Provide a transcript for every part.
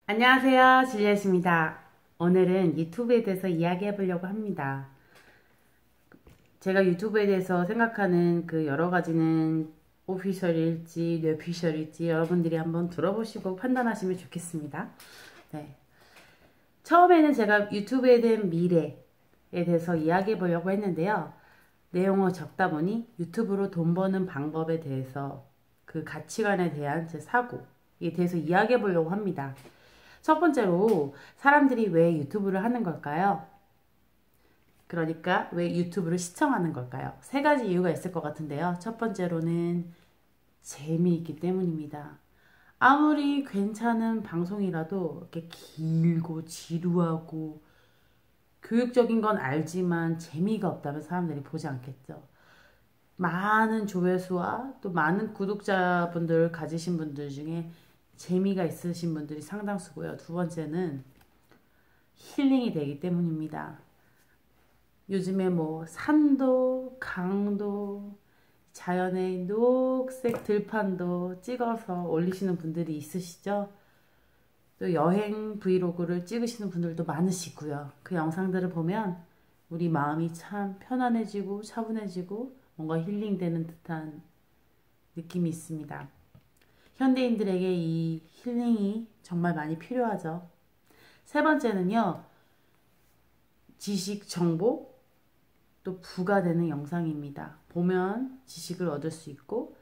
안녕하세요, 줄리엣입니다. 오늘은 유튜브에 대해서 이야기해 보려고 합니다. 제가 유튜브에 대해서 생각하는 그 여러 가지는 오피셜일지 뇌피셜일지 여러분들이 한번 들어보시고 판단하시면 좋겠습니다. 네. 처음에는 제가 유튜브에 대한 미래에 대해서 이야기해 보려고 했는데요. 내용을 적다 보니 유튜브로 돈 버는 방법에 대해서 그 가치관에 대한 제 사고에 대해서 이야기해 보려고 합니다. 첫 번째로 사람들이 왜 유튜브를 하는 걸까요? 그러니까 왜 유튜브를 시청하는 걸까요? 세 가지 이유가 있을 것 같은데요. 첫 번째로는 재미있기 때문입니다. 아무리 괜찮은 방송이라도 이렇게 길고 지루하고 교육적인 건 알지만 재미가 없다면 사람들이 보지 않겠죠. 많은 조회수와 또 많은 구독자분들 가지신 분들 중에 재미가 있으신 분들이 상당수고요. 두 번째는 힐링이 되기 때문입니다. 요즘에 뭐 산도, 강도, 자연의 녹색 들판도 찍어서 올리시는 분들이 있으시죠? 또 여행 브이로그를 찍으시는 분들도 많으시고요. 그 영상들을 보면 우리 마음이 참 편안해지고 차분해지고 뭔가 힐링되는 듯한 느낌이 있습니다. 현대인들에게 이 힐링이 정말 많이 필요하죠. 세 번째는요, 지식, 정보, 또 부가되는 영상입니다. 보면 지식을 얻을 수 있고,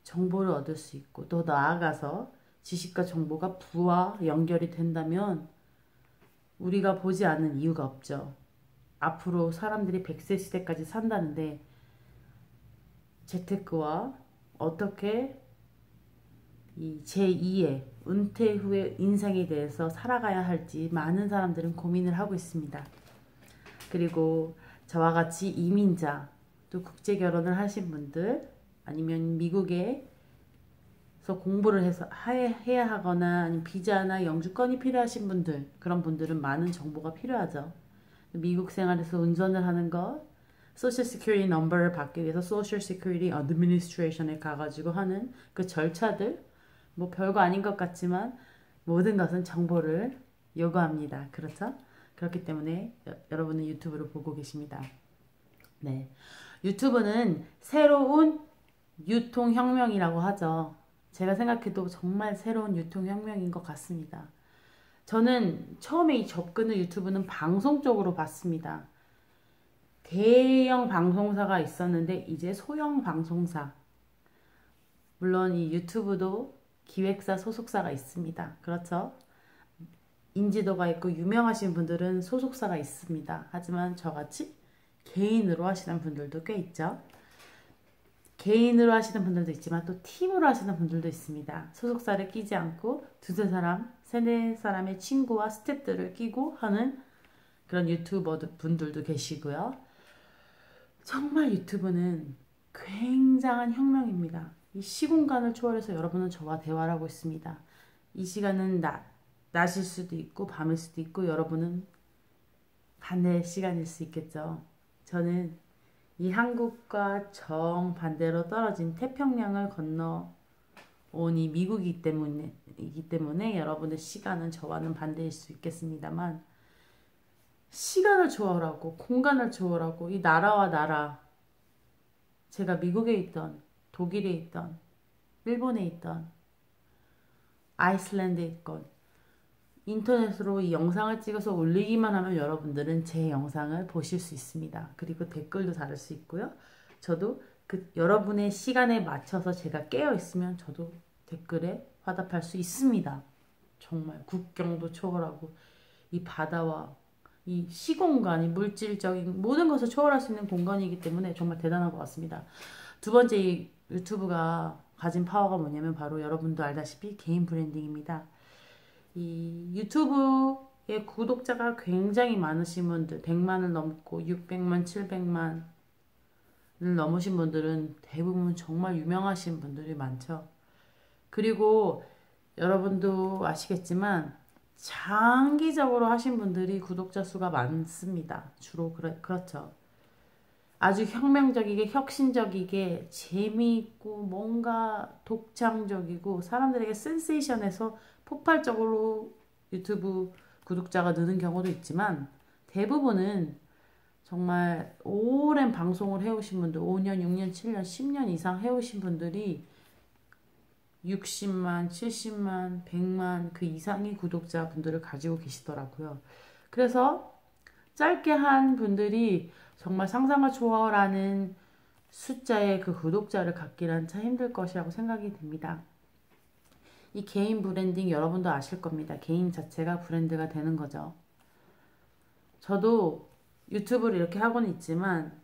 정보를 얻을 수 있고, 또 나아가서 지식과 정보가 부와 연결이 된다면 우리가 보지 않는 이유가 없죠. 앞으로 사람들이 100세 시대까지 산다는데, 재테크와 어떻게 이 제2의 은퇴 후의 인생에 대해서 살아가야 할지 많은 사람들은 고민을 하고 있습니다. 그리고 저와 같이 이민자, 또 국제 결혼을 하신 분들, 아니면 미국에서 공부를 해서 해야 하거나 아니면 비자나 영주권이 필요하신 분들, 그런 분들은 많은 정보가 필요하죠. 미국 생활에서 운전을 하는 것, 소셜 시큐리티 넘버를 받기 위해서 소셜 시큐리티 어드미니스트레이션에 가가지고 하는 그 절차들, 뭐 별거 아닌 것 같지만 모든 것은 정보를 요구합니다. 그렇죠? 그렇기 때문에 여러분은 유튜브를 보고 계십니다. 네. 유튜브는 새로운 유통혁명이라고 하죠. 제가 생각해도 정말 새로운 유통혁명인 것 같습니다. 저는 처음에 이 접근을 유튜브는 방송 쪽으로 봤습니다. 대형 방송사가 있었는데 이제 소형 방송사. 물론 이 유튜브도 기획사 소속사가 있습니다. 그렇죠? 인지도가 있고 유명하신 분들은 소속사가 있습니다. 하지만 저같이 개인으로 하시는 분들도 꽤 있죠. 개인으로 하시는 분들도 있지만 또 팀으로 하시는 분들도 있습니다. 소속사를 끼지 않고 두세 사람, 세네 사람의 친구와 스태프들을 끼고 하는 그런 유튜버 분들도 계시고요. 정말 유튜브는 굉장한 혁명입니다. 이 시공간을 초월해서 여러분은 저와 대화를 하고 있습니다. 이 시간은 낮일 수도 있고 밤일 수도 있고 여러분은 반대의 시간일 수 있겠죠. 저는 이 한국과 정반대로 떨어진 태평양을 건너 온 이 미국이기 때문에 여러분의 시간은 저와는 반대일 수 있겠습니다만 시간을 초월하고 공간을 초월하고 이 나라와 나라 제가 미국에 있던 독일에 있던 일본에 있던 아이슬란드에 있건 인터넷으로 이 영상을 찍어서 올리기만 하면 여러분들은 제 영상을 보실 수 있습니다. 그리고 댓글도 달을 수 있고요. 저도 그 여러분의 시간에 맞춰서 제가 깨어 있으면 저도 댓글에 화답할 수 있습니다. 정말 국경도 초월하고 이 바다와 이 시공간이 물질적인 모든 것을 초월할 수 있는 공간이기 때문에 정말 대단한 것 같습니다. 두 번째 이 유튜브가 가진 파워가 뭐냐면 바로 여러분도 알다시피 개인 브랜딩입니다. 이 유튜브의 구독자가 굉장히 많으신 분들, 100만을 넘고 600만, 700만을 넘으신 분들은 대부분 정말 유명하신 분들이 많죠. 그리고 여러분도 아시겠지만 장기적으로 하신 분들이 구독자 수가 많습니다. 주로 그렇죠. 아주 혁명적이게 혁신적이게 재미있고 뭔가 독창적이고 사람들에게 센세이션해서 폭발적으로 유튜브 구독자가 느는 경우도 있지만 대부분은 정말 오랜 방송을 해오신 분들 5년, 6년, 7년, 10년 이상 해오신 분들이 60만, 70만, 100만 그 이상의 구독자분들을 가지고 계시더라고요. 그래서 짧게 한 분들이 정말 상상을 초월하는 숫자의 그 구독자를 갖기란 참 힘들 것이라고 생각이 듭니다. 이 개인 브랜딩 여러분도 아실 겁니다. 개인 자체가 브랜드가 되는 거죠. 저도 유튜브를 이렇게 하고는 있지만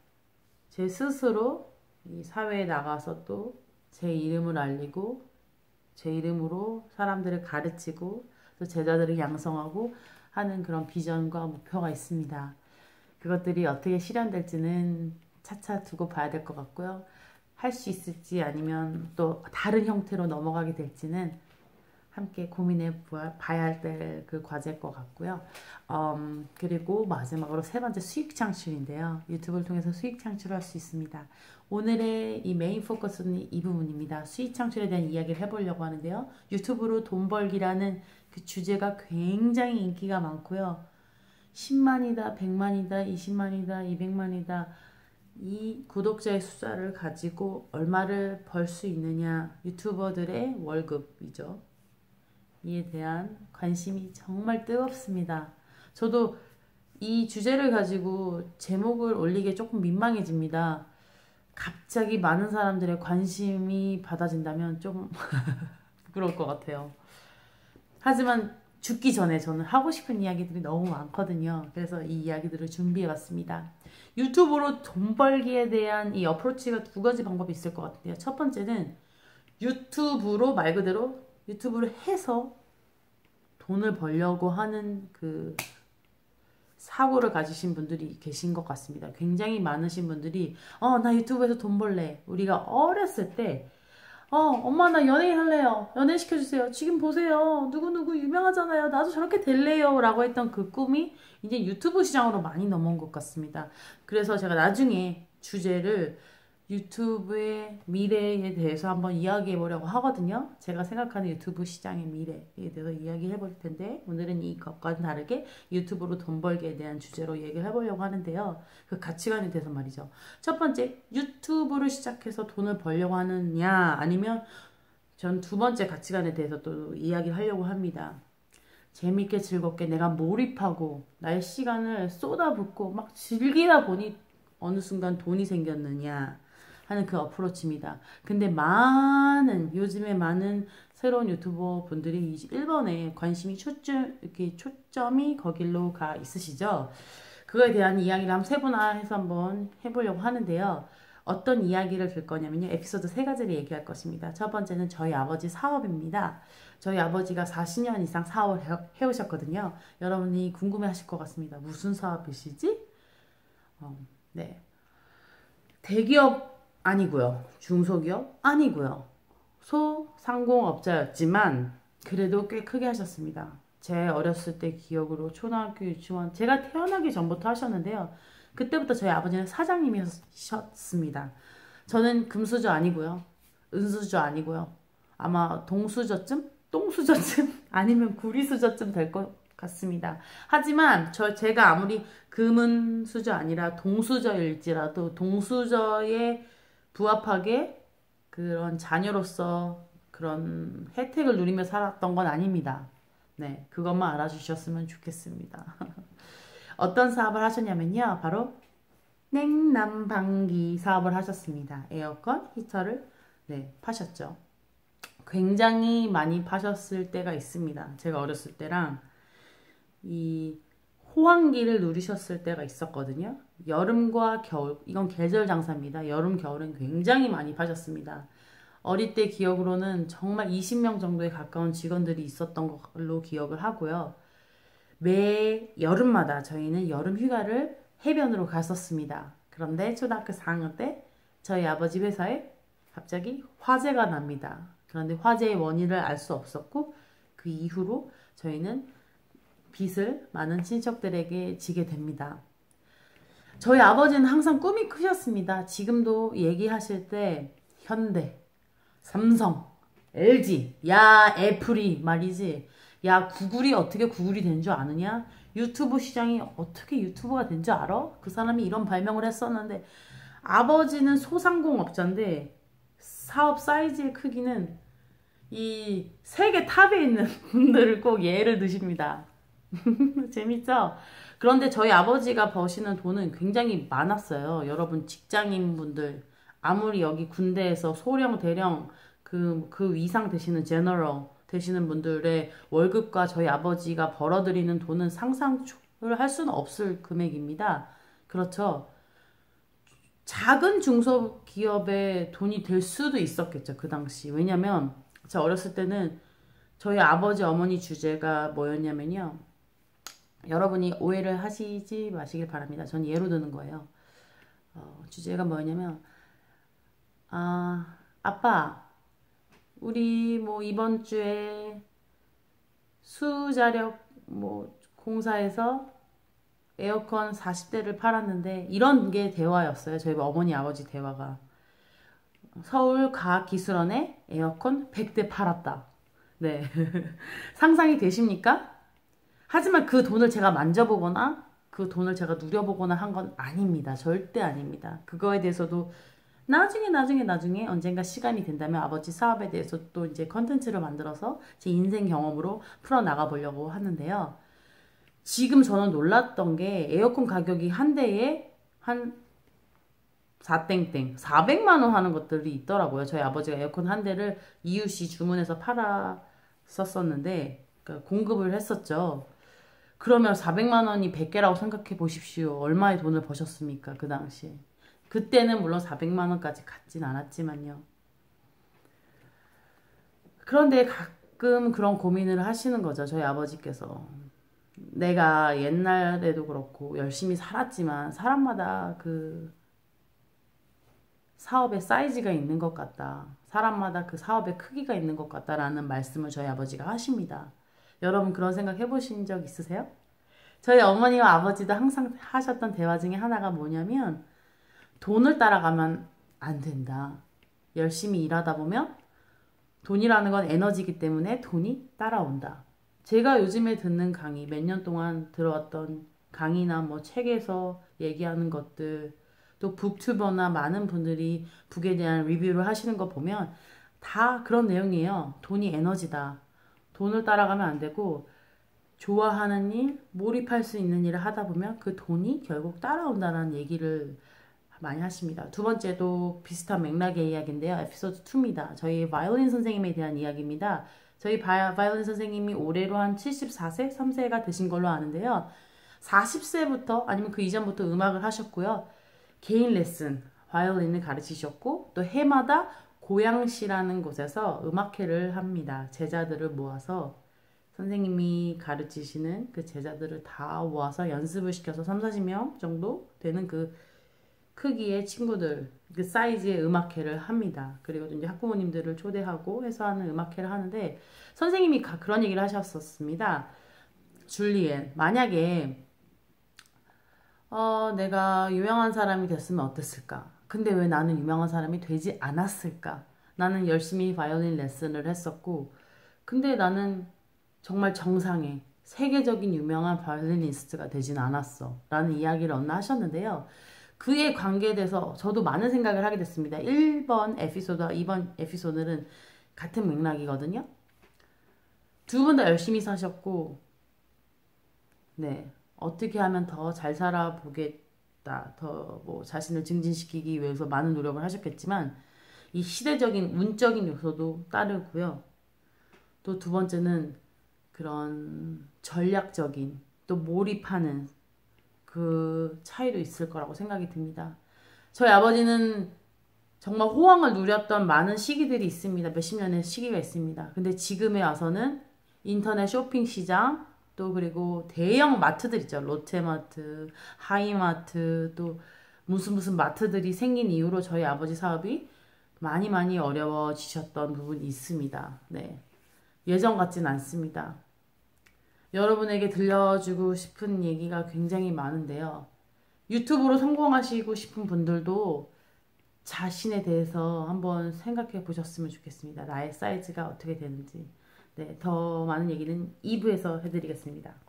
제 스스로 이 사회에 나가서 또 제 이름을 알리고 제 이름으로 사람들을 가르치고 또 제자들을 양성하고 하는 그런 비전과 목표가 있습니다. 그것들이 어떻게 실현될지는 차차 두고 봐야 될 것 같고요. 할 수 있을지 아니면 또 다른 형태로 넘어가게 될지는 함께 고민해 봐야 할 그 과제일 것 같고요. 그리고 마지막으로 세 번째 수익 창출인데요. 유튜브를 통해서 수익 창출할 수 있습니다. 오늘의 이 메인 포커스는 이 부분입니다. 수익 창출에 대한 이야기를 해보려고 하는데요. 유튜브로 돈 벌기라는 그 주제가 굉장히 인기가 많고요. 10만이다, 100만이다, 20만이다, 200만이다. 이 구독자의 숫자를 가지고 얼마를 벌 수 있느냐. 유튜버들의 월급이죠. 이에 대한 관심이 정말 뜨겁습니다. 저도 이 주제를 가지고 제목을 올리기에 조금 민망해집니다. 갑자기 많은 사람들의 관심이 받아진다면 좀 부끄러울 것 같아요. 하지만 죽기 전에 저는 하고 싶은 이야기들이 너무 많거든요. 그래서 이 이야기들을 준비해봤습니다. 유튜브로 돈 벌기에 대한 이 어프로치가 두 가지 방법이 있을 것 같은데요. 첫 번째는 유튜브로 말 그대로 유튜브를 해서 돈을 벌려고 하는 그 사고를 가지신 분들이 계신 것 같습니다. 굉장히 많으신 분들이 나 유튜브에서 돈 벌래. 우리가 어렸을 때 엄마 나 연예인 할래요. 연예인 시켜주세요. 지금 보세요. 누구누구 유명하잖아요. 나도 저렇게 될래요. 라고 했던 그 꿈이 이제 유튜브 시장으로 많이 넘어온 것 같습니다. 그래서 제가 나중에 주제를 유튜브의 미래에 대해서 한번 이야기해 보려고 하거든요. 제가 생각하는 유튜브 시장의 미래에 대해서 이야기해 볼 텐데 오늘은 이것과는 다르게 유튜브로 돈 벌기에 대한 주제로 얘기를 해보려고 하는데요. 그 가치관에 대해서 말이죠. 첫 번째, 유튜브를 시작해서 돈을 벌려고 하느냐 아니면 전 두 번째 가치관에 대해서 또 이야기를 하려고 합니다. 재밌게 즐겁게 내가 몰입하고 나의 시간을 쏟아붓고 막 즐기다 보니 어느 순간 돈이 생겼느냐 하는 그 어프로치입니다. 근데 요즘에 많은 새로운 유튜버 분들이 1번에 관심이 초점이 거길로 가 있으시죠? 그거에 대한 이야기를 한번 세분화해서 한번 해보려고 하는데요. 어떤 이야기를 들 거냐면요. 에피소드 세 가지를 얘기할 것입니다. 첫 번째는 저희 아버지 사업입니다. 저희 아버지가 40년 이상 사업을 해오셨거든요. 여러분이 궁금해 하실 것 같습니다. 무슨 사업이시지? 네. 대기업 아니고요. 중소기업 아니고요. 소상공업자였지만 그래도 꽤 크게 하셨습니다. 제 어렸을 때 기억으로 초등학교 유치원 제가 태어나기 전부터 하셨는데요. 그때부터 저희 아버지는 사장님이셨습니다. 저는 금수저 아니고요. 은수저 아니고요. 아마 동수저쯤? 똥수저쯤? 아니면 구리수저쯤 될 것 같습니다. 하지만 제가 아무리 금은 수저 아니라 동수저일지라도 동수저에 부합하게 그런 자녀로서 그런 혜택을 누리며 살았던 건 아닙니다. 네, 그것만 알아주셨으면 좋겠습니다. 어떤 사업을 하셨냐면요. 바로 냉난방기 사업을 하셨습니다. 에어컨, 히터를 파셨죠. 굉장히 많이 파셨을 때가 있습니다. 제가 어렸을 때랑 이 호황기를 누리셨을 때가 있었거든요. 여름과 겨울, 이건 계절 장사입니다. 여름, 겨울은 굉장히 많이 파셨습니다. 어릴 때 기억으로는 정말 20명 정도에 가까운 직원들이 있었던 걸로 기억을 하고요. 매 여름마다 저희는 여름 휴가를 해변으로 갔었습니다. 그런데 초등학교 4학년 때 저희 아버지 회사에 갑자기 화재가 납니다. 그런데 화재의 원인을 알 수 없었고 그 이후로 저희는 빚을 많은 친척들에게 지게 됩니다. 저희 아버지는 항상 꿈이 크셨습니다. 지금도 얘기하실 때 현대, 삼성, LG, 야 애플이 말이지 야, 구글이 어떻게 구글이 된 줄 아느냐? 유튜브 시장이 어떻게 유튜브가 된 줄 알아? 그 사람이 이런 발명을 했었는데 아버지는 소상공업자인데 사업 사이즈의 크기는 이 세계 탑에 있는 분들을 꼭 예를 드십니다. 재밌죠? 그런데 저희 아버지가 버시는 돈은 굉장히 많았어요. 여러분 직장인 분들 아무리 여기 군대에서 소령 대령 그 이상 되시는 제너럴 되시는 분들의 월급과 저희 아버지가 벌어들이는 돈은 상상을 할 수는 없을 금액입니다. 그렇죠? 작은 중소기업의 돈이 될 수도 있었겠죠, 그 당시. 왜냐면 제가 어렸을 때는 저희 아버지 어머니 주제가 뭐였냐면요. 여러분이 오해를 하시지 마시길 바랍니다. 전 예로 드는 거예요. 주제가 뭐였냐면 아빠 우리 뭐 이번 주에 수자력 뭐 공사에서 에어컨 40대를 팔았는데 이런 게 대화였어요. 저희 어머니 아버지 대화가. 서울과학기술원에 에어컨 100대 팔았다. 네. 상상이 되십니까? 하지만 그 돈을 제가 만져보거나 그 돈을 제가 누려보거나 한 건 아닙니다. 절대 아닙니다. 그거에 대해서도 나중에 언젠가 시간이 된다면 아버지 사업에 대해서 또 이제 컨텐츠를 만들어서 제 인생 경험으로 풀어나가 보려고 하는데요. 지금 저는 놀랐던 게 에어컨 가격이 한 대에 한 4땡땡 400만 원 하는 것들이 있더라고요. 저희 아버지가 에어컨 한 대를 이웃이 주문해서 팔았었는데 그러니까 공급을 했었죠. 그러면 400만 원이 100개라고 생각해 보십시오. 얼마의 돈을 버셨습니까? 그 당시에. 그때는 물론 400만 원까지 갔진 않았지만요. 그런데 가끔 그런 고민을 하시는 거죠. 저희 아버지께서. 내가 옛날에도 그렇고 열심히 살았지만 사람마다 그 사업의 사이즈가 있는 것 같다. 사람마다 그 사업의 크기가 있는 것 같다라는 말씀을 저희 아버지가 하십니다. 여러분 그런 생각 해보신 적 있으세요? 저희 어머니와 아버지도 항상 하셨던 대화 중에 하나가 뭐냐면 돈을 따라가면 안 된다. 열심히 일하다 보면 돈이라는 건 에너지이기 때문에 돈이 따라온다. 제가 요즘에 듣는 강의, 몇 년 동안 들어왔던 강의나 뭐 책에서 얘기하는 것들, 또 북튜버나 많은 분들이 북에 대한 리뷰를 하시는 거 보면 다 그런 내용이에요. 돈이 에너지다. 돈을 따라가면 안 되고 좋아하는 일, 몰입할 수 있는 일을 하다 보면 그 돈이 결국 따라온다는 얘기를 많이 하십니다. 두 번째도 비슷한 맥락의 이야기인데요. 에피소드 2입니다. 저희 바이올린 선생님에 대한 이야기입니다. 저희 바이올린 선생님이 올해로 한 74세, 3세가 되신 걸로 아는데요. 40세부터 아니면 그 이전부터 음악을 하셨고요. 개인 레슨, 바이올린을 가르치셨고 또 해마다 고양시라는 곳에서 음악회를 합니다. 제자들을 모아서 선생님이 가르치시는 그 제자들을 다 모아서 연습을 시켜서 3, 40명 정도 되는 그 크기의 친구들, 그 사이즈의 음악회를 합니다. 그리고 이제 학부모님들을 초대하고 해서 하는 음악회를 하는데 선생님이 그런 얘기를 하셨었습니다. 줄리엔, 만약에 내가 유명한 사람이 됐으면 어땠을까? 근데 왜 나는 유명한 사람이 되지 않았을까? 나는 열심히 바이올린 레슨을 했었고 근데 나는 정말 정상의 세계적인 유명한 바이올리니스트가 되진 않았어 라는 이야기를 언제 하셨는데요. 그에 관계돼서 저도 많은 생각을 하게 됐습니다. 1번 에피소드와 2번 에피소드는 같은 맥락이거든요. 두 분 다 열심히 사셨고 네 어떻게 하면 더 잘 살아보겠다 더 뭐 자신을 증진시키기 위해서 많은 노력을 하셨겠지만 이 시대적인 운적인 요소도 따르고요. 또 두 번째는 그런 전략적인 또 몰입하는 그 차이도 있을 거라고 생각이 듭니다. 저희 아버지는 정말 호황을 누렸던 많은 시기들이 있습니다. 몇십 년의 시기가 있습니다. 근데 지금에 와서는 인터넷 쇼핑 시장 또 그리고 대형 마트들 있죠. 롯데마트, 하이마트 또 무슨 마트들이 생긴 이후로 저희 아버지 사업이 많이 어려워지셨던 부분이 있습니다. 네. 예전 같진 않습니다. 여러분에게 들려주고 싶은 얘기가 굉장히 많은데요. 유튜브로 성공하시고 싶은 분들도 자신에 대해서 한번 생각해 보셨으면 좋겠습니다. 나의 사이즈가 어떻게 되는지. 네, 더 많은 얘기는 2부에서 해드리겠습니다.